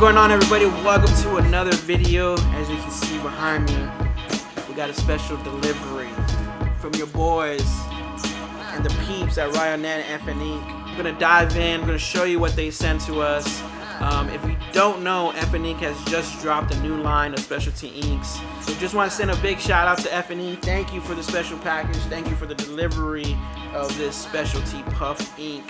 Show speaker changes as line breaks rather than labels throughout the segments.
going on, everybody? Welcome to another video. As you can see behind me, we got a special delivery from your boys and the peeps at Ryonet and Ink. I'm gonna dive in. I'm gonna show you what they sent to us. If you don't know, Ink has just dropped a new line of specialty inks. So just want to send a big shout out to Ink. Thank you for the special package. Thank you for the delivery of this specialty puff ink.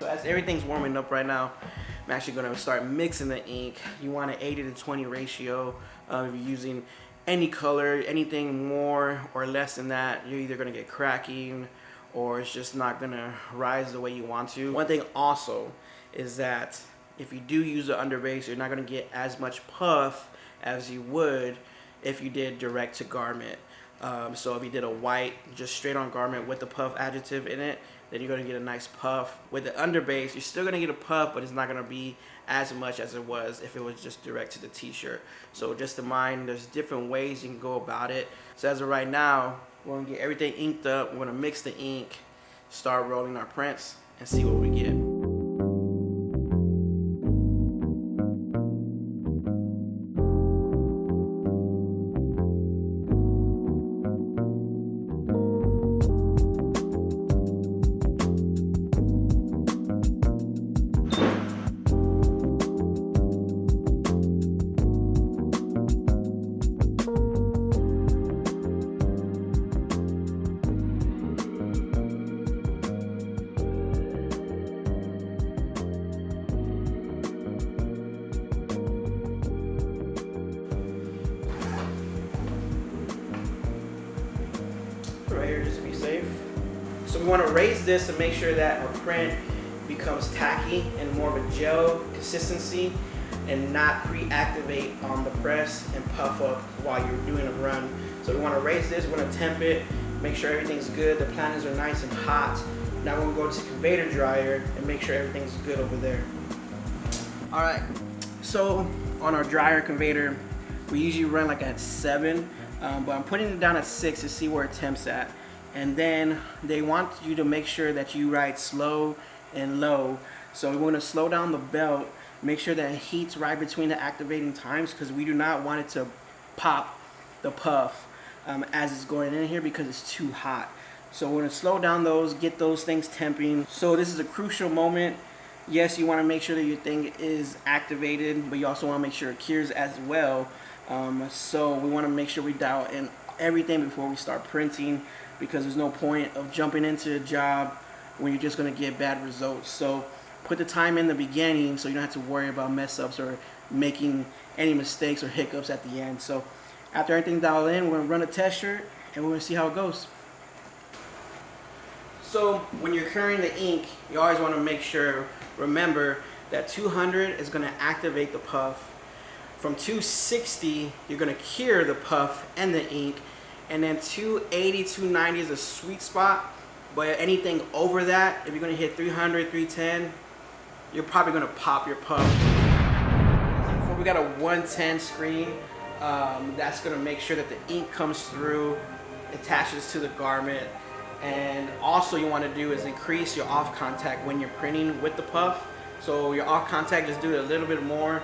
So as everything's warming up right now, I'm actually going to start mixing the ink. You want an 80-20 ratio. If you're using any color, anything more or less than that, you're either going to get cracking or it's just not going to rise the way you want to. One thing also is that if you do use the underbase, you're not going to get as much puff as you would if you did direct to garment. So if you did a white, just straight on garment with the puff additive in it, then you're going to get a nice puff. With the underbase, you're still going to get a puff, but it's not going to be as much as it was if it was just direct to the t-shirt. So just in mind, there's different ways you can go about it. So as of right now, we're going to get everything inked up. We're going to mix the ink, start rolling our prints, and see what we get. Right here just to be safe. So we want to raise this to make sure that our print becomes tacky and more of a gel consistency and not pre-activate on the press and puff up while you're doing a run. So we want to raise this, we're going to temp it, make sure everything's good, the planners are nice and hot. Now we're going to go to conveyor dryer and make sure everything's good over there. Alright, so on our dryer conveyor, we usually run like at 7. But I'm putting it down at 6 to see where it temps at. And then they want you to make sure that you ride slow and low. So we're going to slow down the belt, make sure that it heats right between the activating times, because we do not want it to pop the puff as it's going in here because it's too hot. So we're going to slow down those, get those things temping. So this is a crucial moment. Yes, you want to make sure that your thing is activated, but you also want to make sure it cures as well. So we want to make sure we dial in everything before we start printing, because there's no point of jumping into a job when you're just going to get bad results. So put the time in the beginning so you don't have to worry about mess ups or making any mistakes or hiccups at the end. So after everything's dialed in, we're going to run a test shirt and we're going to see how it goes. So when you're curing the ink, you always want to remember that 200 is going to activate the puff. From 260, you're going to cure the puff and the ink, and then 280, 290 is a sweet spot. But anything over that, if you're going to hit 300, 310, you're probably going to pop your puff. Before we got a 110 screen, that's going to make sure that the ink comes through, attaches to the garment, and also you want to do is increase your off contact when you're printing with the puff. So your off contact, just do it a little bit more,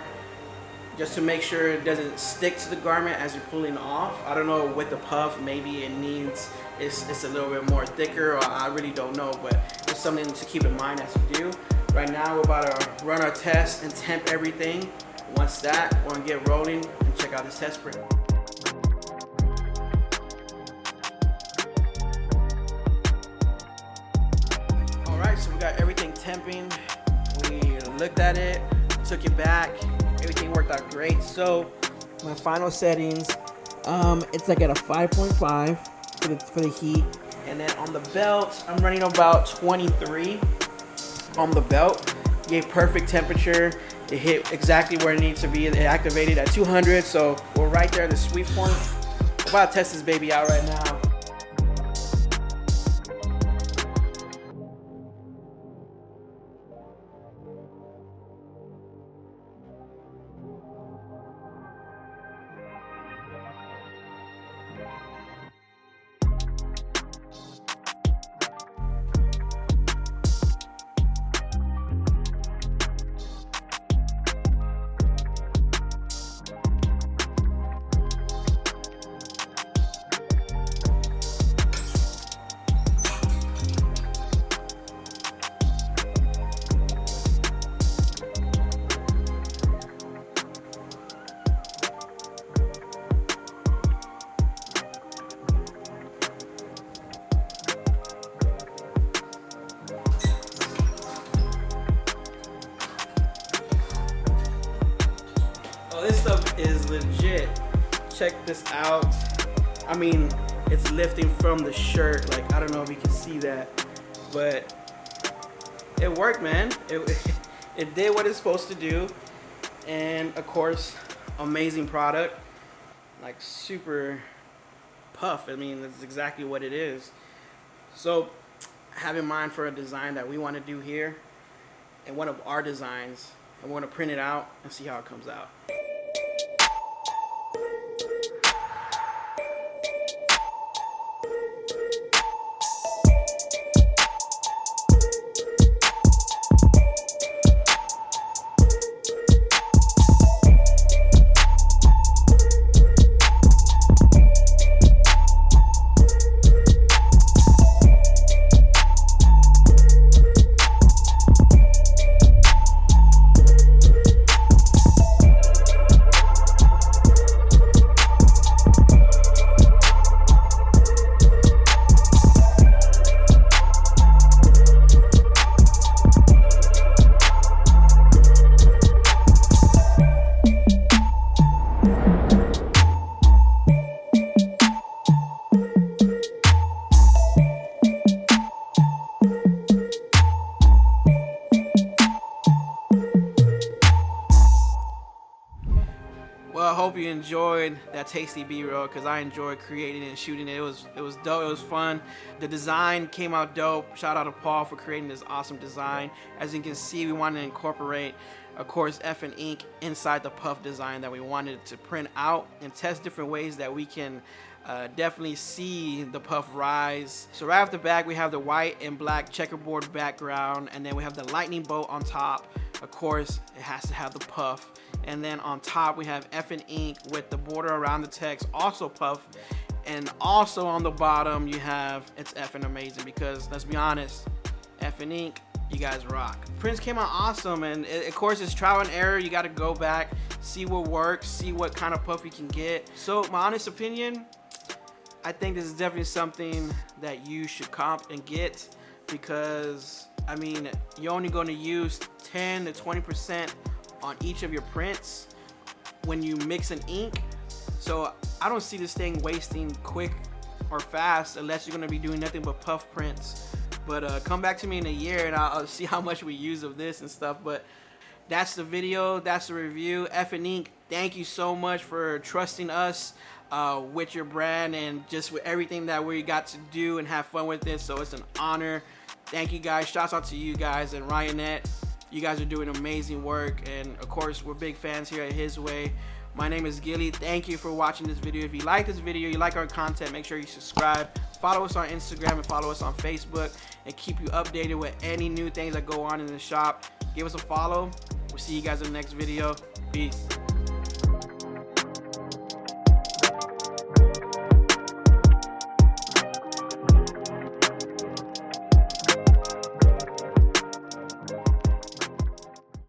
just to make sure it doesn't stick to the garment as you're pulling off. I don't know, with the puff, maybe it needs, it's a little bit more thicker, or I really don't know, but it's something to keep in mind as you do. Right now, we're about to run our test and temp everything. Once that, we're gonna get rolling and check out this test print. All right, so we got everything temping. We looked at it, took it back. Everything worked out great. So my final settings, it's like at a 5.5 for the heat, and then on the belt I'm running about 23 on the belt. Gave perfect temperature. It hit exactly where it needs to be. It activated at 200, so we're right there at the sweet point. We're about to test this baby out right now. check this out. I mean, it's lifting from the shirt. Like, I don't know if you can see that, but it worked, man. It did what it's supposed to do. And of course, amazing product. Like, super puff. I mean, that's exactly what it is. So have in mind for a design that we want to do here, and one of our designs, and we're going to print it out and see how it comes out. Well, I hope you enjoyed that tasty B-roll, because I enjoyed creating it and shooting it. It was dope. It was fun. The design came out dope. Shout out to Paul for creating this awesome design. As you can see, we wanted to incorporate, of course, effing ink inside the puff design that we wanted to print out and test different ways that we can definitely see the puff rise. So right off the back, we have the white and black checkerboard background, and then we have the lightning bolt on top. Of course, it has to have the puff. And then on top, we have effing ink with the border around the text, also puff. And also on the bottom, you have it's effing amazing, because let's be honest, effing ink, you guys rock. Prints came out awesome, and of course it's trial and error. You got to go back, see what works, see what kind of puff you can get. So my honest opinion, I think this is definitely something that you should comp and get, because I mean, you're only going to use 10 to 20% on each of your prints when you mix an ink. So I don't see this thing wasting quick or fast unless you're going to be doing nothing but puff prints. But come back to me in a year and I'll see how much we use of this and stuff. But that's the video, that's the review. Effing Ink, thank you so much for trusting us with your brand and just with everything that we got to do and have fun with this. So it's an honor. Thank you guys. Shouts out to you guys and Ryanette. You guys are doing amazing work, and of course we're big fans here at HisWay. My name is Gilly. Thank you for watching this video. If you like this video, you like our content, make sure you subscribe. Follow us on Instagram and follow us on Facebook, and keep you updated with any new things that go on in the shop. Give us a follow. We'll see you guys in the next video. Peace.